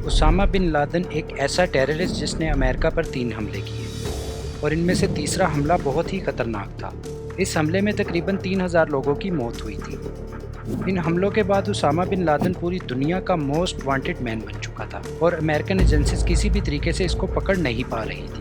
Usama bin Laden ایک ایسا terrorist جس نے امریکہ پر 3 حملے کیے اور ان میں سے تیسرا حملہ بہت ہی خطرناک تھا۔ اس حملے میں تقریباً 3000 لوگوں کی موت ہوئی تھی۔ ان حملوں کے بعد اسامہ بن لادن پوری دنیا کا موسٹ وانٹڈ مین بن چکا تھا اور امریکن ایجنسیز کسی بھی طریقے سے اس کو پکڑ نہیں پا رہی تھی۔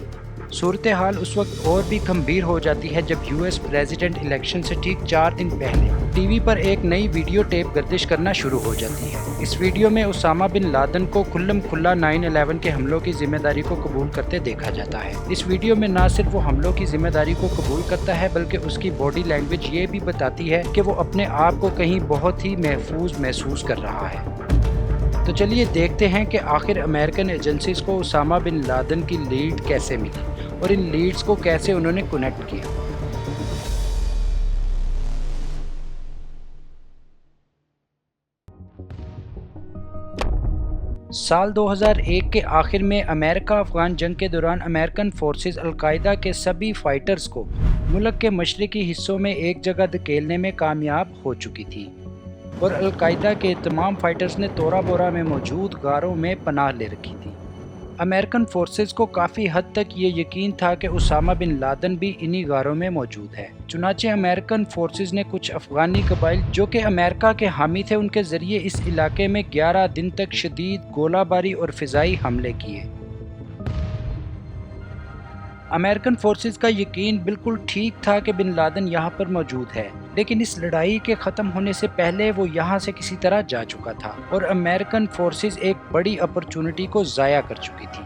صورتحال اس وقت اور بھی گمبھیر ہو جاتی ہے جب یو ایس پریزیڈنٹ الیکشن سے ٹھیک 4 دن پہلے ٹی وی پر ایک نئی ویڈیو ٹیپ گردش کرنا شروع ہو جاتی ہے۔ اس ویڈیو میں اسامہ بن لادن کو کھلم کھلا 9/11 کے حملوں کی ذمہ داری کو قبول کرتے دیکھا جاتا ہے۔ اس ویڈیو میں نہ صرف وہ حملوں کی ذمہ داری کو قبول کرتا ہے بلکہ اس کی باڈی لینگویج یہ بھی بتاتی ہے کہ وہ اپنے آپ کو کہیں بہت ہی محفوظ محسوس کر رہا ہے۔ تو چلیے دیکھتے ہیں کہ آخر امریکن ایجنسیز کو اسامہ بن لادن کی لیڈ کیسے ملی اور ان لیڈز کو کیسے انہوں نے کنیکٹ کیا۔ سال 2001 کے آخر میں امریکہ افغان جنگ کے دوران امریکن فورسز القاعدہ کے سبھی فائٹرز کو ملک کے مشرقی حصوں میں ایک جگہ دھکیلنے میں کامیاب ہو چکی تھی اور القاعدہ کے تمام فائٹرز نے تورا بورا میں موجود غاروں میں پناہ لے رکھی تھی۔ امریکن فورسز کو کافی حد تک یہ یقین تھا کہ اسامہ بن لادن بھی انہی غاروں میں موجود ہے۔ چنانچہ امریکن فورسز نے کچھ افغانی قبائل جو کہ امریکہ کے حامی تھے ان کے ذریعے اس علاقے میں 11 دن تک شدید گولہ باری اور فضائی حملے کیے۔ امریکن فورسز کا یقین بالکل ٹھیک تھا کہ بن لادن یہاں پر موجود ہے، لیکن اس لڑائی کے ختم ہونے سے پہلے وہ یہاں سے کسی طرح جا چکا تھا اور امریکن فورسز ایک بڑی اپرچونٹی کو ضائع کر چکی تھی۔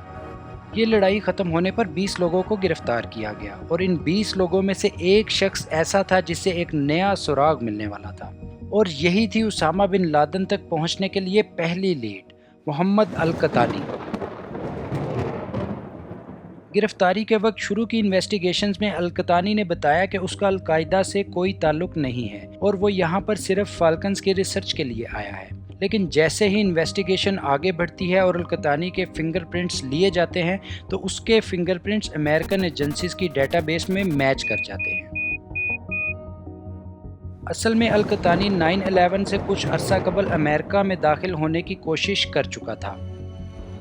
یہ لڑائی ختم ہونے پر 20 لوگوں کو گرفتار کیا گیا اور ان 20 لوگوں میں سے ایک شخص ایسا تھا جس سے ایک نیا سراغ ملنے والا تھا اور یہی تھی اسامہ بن لادن تک پہنچنے کے لیے پہلی لیڈ، محمد القحطانی۔ گرفتاری کے وقت شروع کی انویسٹیگیشنز میں القحطانی نے بتایا کہ اس کا القاعدہ سے کوئی تعلق نہیں ہے اور وہ یہاں پر صرف فالکنز کی ریسرچ کے لیے آیا ہے۔ لیکن جیسے ہی انویسٹیگیشن آگے بڑھتی ہے اور القحطانی کے فنگر پرنٹس لیے جاتے ہیں تو اس کے فنگر پرنٹس امریکن ایجنسیز کی ڈیٹا بیس میں میچ کر جاتے ہیں۔ اصل میں القحطانی 9/11 سے کچھ عرصہ قبل امریکہ میں داخل ہونے کی کوشش کر چکا تھا۔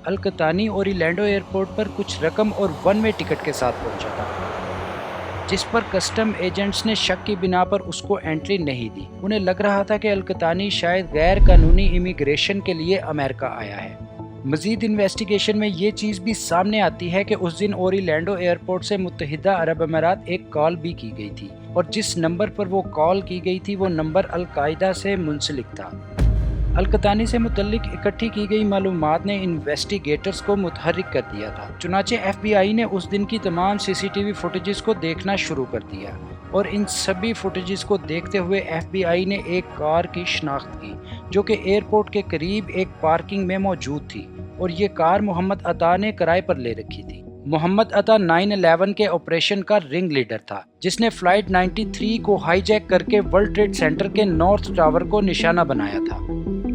القحطانی اورلینڈو ایئرپورٹ پر کچھ رقم اور 1 وے ٹکٹ کے ساتھ پہنچا تھا جس پر کسٹم ایجنٹس نے شک کی بنا پر اس کو انٹری نہیں دی۔ انہیں لگ رہا تھا کہ القحطانی شاید غیر قانونی امیگریشن کے لیے امریکہ آیا ہے۔ مزید انویسٹیگیشن میں یہ چیز بھی سامنے آتی ہے کہ اس دن اورلینڈو ایئرپورٹ سے متحدہ عرب امارات ایک کال بھی کی گئی تھی اور جس نمبر پر وہ کال کی گئی تھی وہ نمبر القاعدہ سے منسلک تھا۔ القحطانی سے متعلق اکٹھی کی گئی معلومات نے انویسٹیگیٹرز کو متحرک کر دیا تھا۔ چنانچہ ایف بی آئی نے اس دن کی تمام CCTV فوٹیجز کو دیکھنا شروع کر دیا اور ان سبھی فوٹیجز کو دیکھتے ہوئے ایف بی آئی نے ایک کار کی شناخت کی جو کہ ایئرپورٹ کے قریب ایک پارکنگ میں موجود تھی اور یہ کار محمد عطا نے کرائے پر لے رکھی تھی۔ محمد عطا 9/11 کے آپریشن کا رنگ لیڈر تھا جس نے فلائٹ 93 کو ہائی جیک کر کے ورلڈ ٹریڈ سینٹر کے نارتھ ٹاور کو نشانہ بنایا تھا۔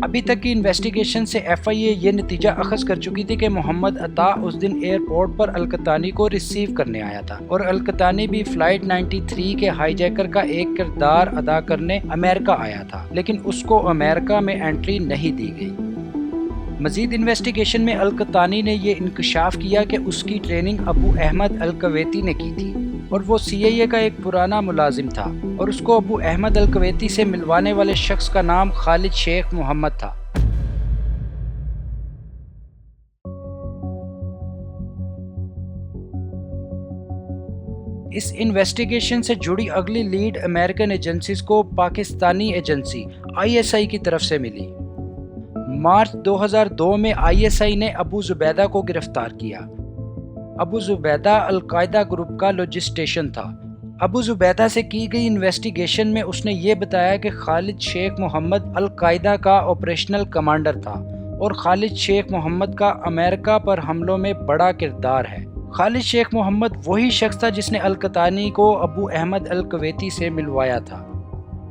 ابھی تک کی انویسٹیگیشن سے FIA یہ نتیجہ اخذ کر چکی تھی کہ محمد عطا اس دن ایئرپورٹ پر القحطانی کو ریسیو کرنے آیا تھا اور القحطانی بھی فلائٹ 93 کے ہائی جیکر کا ایک کردار ادا کرنے امریکہ آیا تھا، لیکن اس کو امریکہ میں انٹری نہیں دی گئی۔ مزید انویسٹیگیشن میں القحطانی نے یہ انکشاف کیا کہ اس کی ٹریننگ ابو احمد الکویتی نے کی تھی اور وہ CIA کا ایک پرانا ملازم تھا اور اس کو ابو احمد الکویتی سے ملوانے والے شخص کا نام خالد شیخ محمد تھا۔ اس انویسٹیگیشن سے جڑی اگلی لیڈ امریکن ایجنسیز کو پاکستانی ایجنسی ISI کی طرف سے ملی۔ مارچ 2002 میں ISI نے ابو زبیدہ کو گرفتار کیا۔ ابو زبیدہ القاعدہ گروپ کا لاجسٹیشن تھا۔ ابو زبیدہ سے کی گئی انویسٹیگیشن میں اس نے یہ بتایا کہ خالد شیخ محمد القاعدہ کا آپریشنل کمانڈر تھا اور خالد شیخ محمد کا امریکہ پر حملوں میں بڑا کردار ہے۔ خالد شیخ محمد وہی شخص تھا جس نے القحطانی کو ابو احمد الکویتی سے ملوایا تھا۔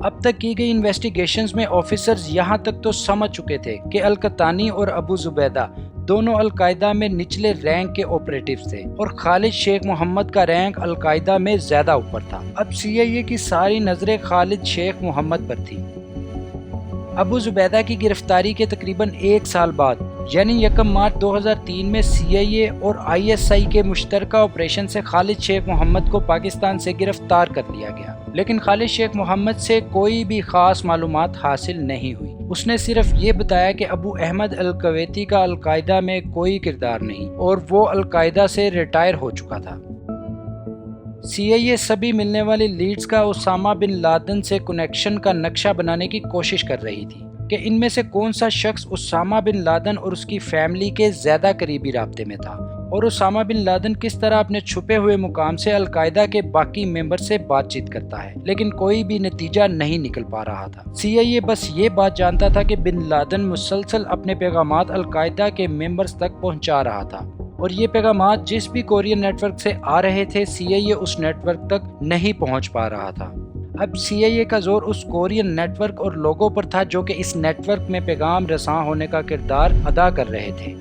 اب تک کی گئی انویسٹیگیشنز میں آفیسرز یہاں تک تو سمجھ چکے تھے کہ القحطانی اور ابو زبیدہ دونوں القاعدہ میں نچلے رینک کے آپریٹیوز تھے اور خالد شیخ محمد کا رینک القاعدہ میں زیادہ اوپر تھا۔ اب CIA کی ساری نظریں خالد شیخ محمد پر تھی۔ ابو زبیدہ کی گرفتاری کے تقریباً ایک سال بعد یعنی 1 مارچ 2003 میں CIA اور ISI کے مشترکہ آپریشن سے خالد شیخ محمد کو پاکستان سے گرفتار کر لیا گیا، لیکن خالد شیخ محمد سے کوئی بھی خاص معلومات حاصل نہیں ہوئی۔ اس نے صرف یہ بتایا کہ ابو احمد الکویتی کا القاعدہ میں کوئی کردار نہیں اور وہ القاعدہ سے ریٹائر ہو چکا تھا۔ CIA سبھی ملنے والی لیڈز کا اسامہ بن لادن سے کنیکشن کا نقشہ بنانے کی کوشش کر رہی تھی کہ ان میں سے کون سا شخص اسامہ بن لادن اور اس کی فیملی کے زیادہ قریبی رابطے میں تھا، اور اسامہ بن لادن کس طرح اپنے چھپے ہوئے مقام سے القاعدہ کے باقی ممبر سے بات چیت کرتا ہے، لیکن کوئی بھی نتیجہ نہیں نکل پا رہا تھا۔ CIA بس یہ بات جانتا تھا کہ بن لادن مسلسل اپنے پیغامات القاعدہ کے ممبرز تک پہنچا رہا تھا، اور یہ پیغامات جس بھی کورین نیٹ ورک سے آ رہے تھے CIA اس نیٹ ورک تک نہیں پہنچ پا رہا تھا۔ اب CIA کا زور اس کورین نیٹ ورک اور لوگوں پر تھا جو کہ اس نیٹ ورک میں پیغام رساں ہونے کا کردار ادا کر رہے تھے۔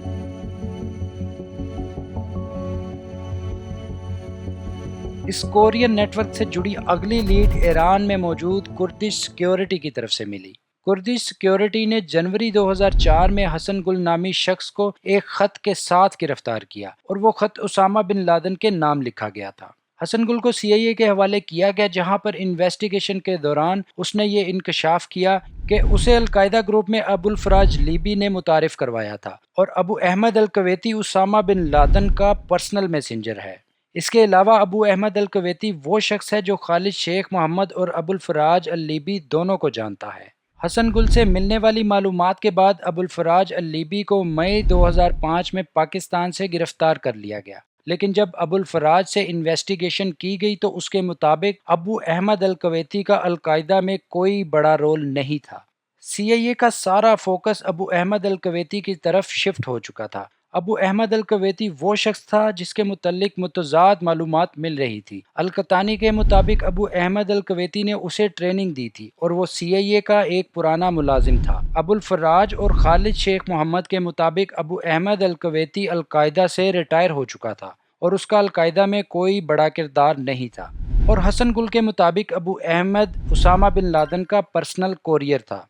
اس کورین نیٹ ورک سے جڑی اگلی لیڈ ایران میں موجود کردش سیکیورٹی کی طرف سے ملی۔ کردش سیکیورٹی نے جنوری 2004 میں حسن گل نامی شخص کو ایک خط کے ساتھ گرفتار کیا، اور وہ خط اسامہ بن لادن کے نام لکھا گیا تھا۔ حسن گل کو CIA کے حوالے کیا گیا، جہاں پر انویسٹیگیشن کے دوران اس نے یہ انکشاف کیا کہ اسے القاعدہ گروپ میں ابو الفراج لیبی نے متعارف کروایا تھا، اور ابو احمد الکویتی اسامہ بن لادن کا پرسنل میسنجر ہے۔ اس کے علاوہ ابو احمد الکویتی وہ شخص ہے جو خالد شیخ محمد اور ابو الفراج اللیبی دونوں کو جانتا ہے۔ حسن گل سے ملنے والی معلومات کے بعد ابو الفراج اللیبی کو مئی 2005 میں پاکستان سے گرفتار کر لیا گیا، لیکن جب ابو الفراج سے انویسٹیگیشن کی گئی تو اس کے مطابق ابو احمد الکویتی کا القاعدہ میں کوئی بڑا رول نہیں تھا۔ CIA کا سارا فوکس ابو احمد الکویتی کی طرف شفٹ ہو چکا تھا۔ ابو احمد الکویتی وہ شخص تھا جس کے متعلق متضاد معلومات مل رہی تھی۔ القطانی کے مطابق ابو احمد الکویتی نے اسے ٹریننگ دی تھی اور وہ CIA کا ایک پرانا ملازم تھا۔ ابو الفراج اور خالد شیخ محمد کے مطابق ابو احمد الکویتی القاعدہ سے ریٹائر ہو چکا تھا اور اس کا القاعدہ میں کوئی بڑا کردار نہیں تھا، اور حسن گل کے مطابق ابو احمد اسامہ بن لادن کا پرسنل کوریئر تھا۔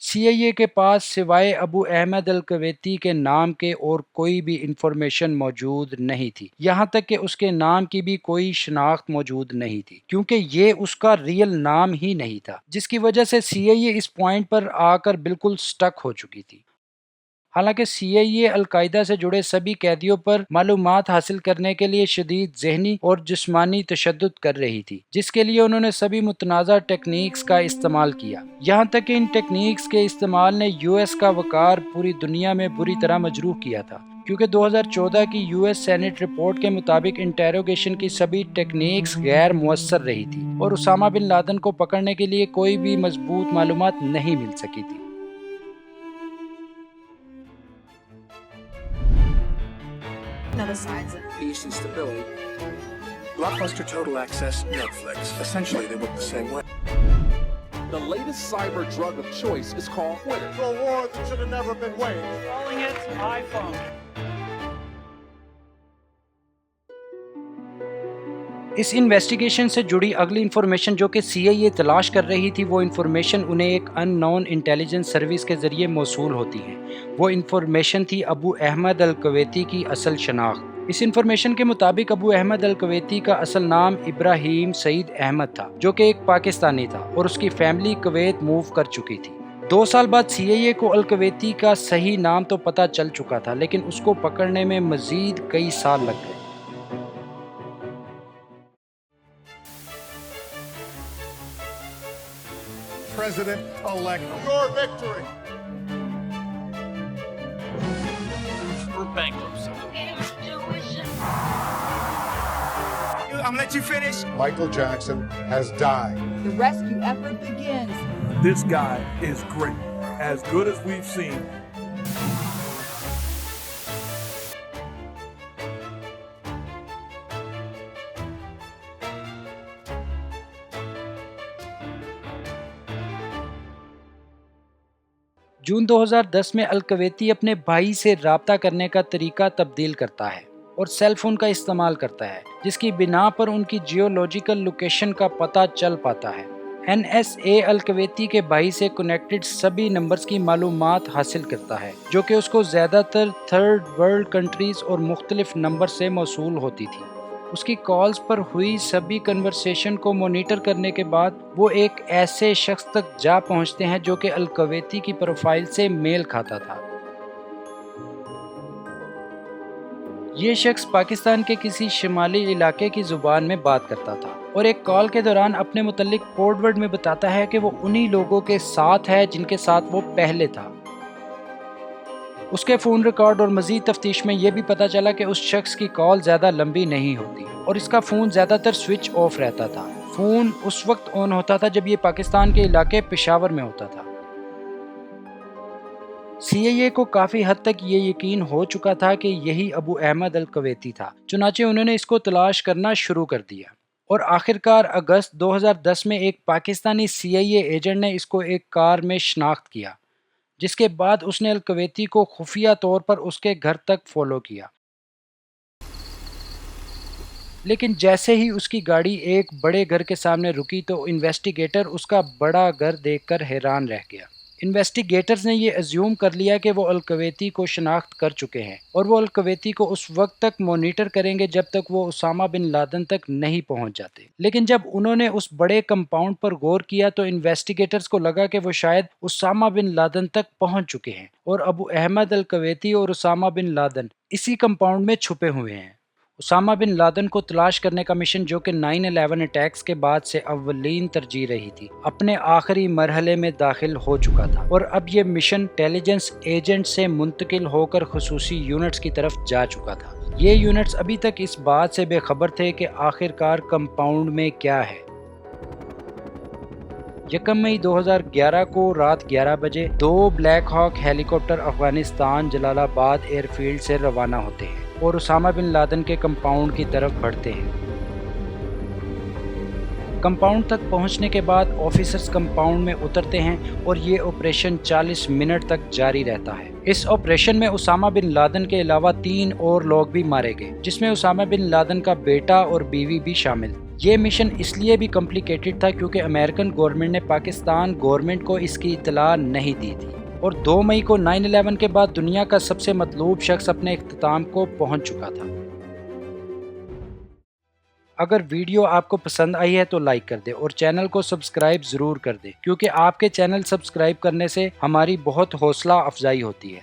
CIA کے پاس سوائے ابو احمد الکویتی کے نام کے اور کوئی بھی انفارمیشن موجود نہیں تھی، یہاں تک کہ اس کے نام کی بھی کوئی شناخت موجود نہیں تھی، کیونکہ یہ اس کا ریئل نام ہی نہیں تھا، جس کی وجہ سے CIA اس پوائنٹ پر آ کر بالکل سٹک ہو چکی تھی۔ حالانکہ CIA القاعدہ سے جڑے سبھی قیدیوں پر معلومات حاصل کرنے کے لیے شدید ذہنی اور جسمانی تشدد کر رہی تھی، جس کے لیے انہوں نے سبھی متنازع ٹیکنیکس کا استعمال کیا، یہاں تک کہ ان ٹیکنیکس کے استعمال نے US کا وقار پوری دنیا میں بری طرح مجروح کیا تھا، کیونکہ 2014 کی US سینٹ رپورٹ کے مطابق انٹیروگیشن کی سبھی ٹیکنیکس غیر مؤثر رہی تھی اور اسامہ بن لادن کو پکڑنے کے لیے کوئی بھی مضبوط معلومات نہیں مل سکی تھی۔ Another signs of peace and stability. Blockbuster Total Access, Netflix. Essentially, they work the same way. The latest cyber drug of choice is called Twitter. For a war that should have never been waged. Calling it iPhone. اس investigation سے جڑی اگلی information جو کہ CIA تلاش کر رہی تھی، وہ انفارمیشن انہیں ایک ان نون انٹیلیجنس سروس کے ذریعے موصول ہوتی ہے۔ وہ انفارمیشن تھی ابو احمد الکویتی کی اصل شناخت۔ اس انفارمیشن کے مطابق ابو احمد الکویتی کا اصل نام ابراہیم سعید احمد تھا، جو کہ ایک پاکستانی تھا، اور اس کی فیملی کویت موو کر چکی تھی۔ 2 سال بعد CIA کو الکویتی کا صحیح نام تو پتہ چل چکا تھا، لیکن اس کو پکڑنے میں مزید کئی سال لگ گئے۔ President-elect. Your victory. We're bankrupt, son. I'm gonna let you finish. Michael Jackson has died. The rescue effort begins. This guy is great, as good as we've seen. جون 2010 میں الکویتی اپنے بھائی سے رابطہ کرنے کا طریقہ تبدیل کرتا ہے اور سیل فون کا استعمال کرتا ہے، جس کی بنا پر ان کی جیولوجیکل لوکیشن کا پتہ چل پاتا ہے۔ NSA الکویتی کے بھائی سے کنیکٹڈ سبھی نمبرز کی معلومات حاصل کرتا ہے جو کہ اس کو زیادہ تر تھرڈ ورلڈ کنٹریز اور مختلف نمبر سے موصول ہوتی تھی۔ اس کی کالز پر ہوئی سبھی کنورسیشن کو مانیٹر کرنے کے بعد وہ ایک ایسے شخص تک جا پہنچتے ہیں جو کہ الکویتی کی پروفائل سے میل کھاتا تھا۔ یہ شخص پاکستان کے کسی شمالی علاقے کی زبان میں بات کرتا تھا اور ایک کال کے دوران اپنے متعلق کوڈ ورڈ میں بتاتا ہے کہ وہ انہی لوگوں کے ساتھ ہے جن کے ساتھ وہ پہلے تھا۔ اس کے فون ریکارڈ اور مزید تفتیش میں یہ بھی پتا چلا کہ اس شخص کی کال زیادہ لمبی نہیں ہوتی اور اس کا فون زیادہ تر سوئچ آف رہتا تھا۔ فون اس وقت آن ہوتا تھا جب یہ پاکستان کے علاقے پشاور میں ہوتا تھا۔ CIA کو کافی حد تک یہ یقین ہو چکا تھا کہ یہی ابو احمد الکویتی تھا، چنانچہ انہوں نے اس کو تلاش کرنا شروع کر دیا اور آخرکار اگست 2010 میں ایک پاکستانی CIA ایجنٹ نے اس کو ایک کار میں شناخت کیا، جس کے بعد اس نے الکویتی کو خفیہ طور پر اس کے گھر تک فالو کیا۔ لیکن جیسے ہی اس کی گاڑی ایک بڑے گھر کے سامنے رکی تو انویسٹیگیٹر اس کا بڑا گھر دیکھ کر حیران رہ گیا۔ انویسٹیگیٹرز نے یہ ایزیوم کر لیا کہ وہ الکویتی کو شناخت کر چکے ہیں اور وہ الکویتی کو اس وقت تک مانیٹر کریں گے جب تک وہ اسامہ بن لادن تک نہیں پہنچ جاتے۔ لیکن جب انہوں نے اس بڑے کمپاؤنڈ پر غور کیا تو انویسٹیگیٹرز کو لگا کہ وہ شاید اسامہ بن لادن تک پہنچ چکے ہیں اور ابو احمد الکویتی اور اسامہ بن لادن اسی کمپاؤنڈ میں چھپے ہوئے ہیں۔ اسامہ بن لادن کو تلاش کرنے کا مشن جو کہ 9/11 اٹیکس کے بعد سے اولین ترجیح رہی تھی، اپنے آخری مرحلے میں داخل ہو چکا تھا اور اب یہ مشن انٹیلیجنس ایجنٹ سے منتقل ہو کر خصوصی یونٹس کی طرف جا چکا تھا۔ یہ یونٹس ابھی تک اس بات سے بے خبر تھے کہ آخرکار کمپاؤنڈ میں کیا ہے۔ 1 مئی 2011 کو رات 11 بجے 2 بلیک ہاک ہیلی کاپٹر افغانستان جلال آباد ایئر فیلڈ سے روانہ ہوتے ہیں اور اسامہ بن لادن کے کمپاؤنڈ کی طرف بڑھتے ہیں۔ کمپاؤنڈ تک پہنچنے کے بعد آفیسرز کمپاؤنڈ میں اترتے ہیں اور یہ آپریشن 40 منٹ تک جاری رہتا ہے۔ اس آپریشن میں اسامہ بن لادن کے علاوہ 3 اور لوگ بھی مارے گئے، جس میں اسامہ بن لادن کا بیٹا اور بیوی بھی شامل۔ یہ مشن اس لیے بھی کمپلیکیٹڈ تھا کیونکہ امریکن گورنمنٹ نے پاکستان گورنمنٹ کو اس کی اطلاع نہیں دی تھی اور 2 مئی کو 9/11 کے بعد دنیا کا سب سے مطلوب شخص اپنے اختتام کو پہنچ چکا تھا۔ اگر ویڈیو آپ کو پسند آئی ہے تو لائک کر دیں اور چینل کو سبسکرائب ضرور کر دیں، کیونکہ آپ کے چینل سبسکرائب کرنے سے ہماری بہت حوصلہ افزائی ہوتی ہے۔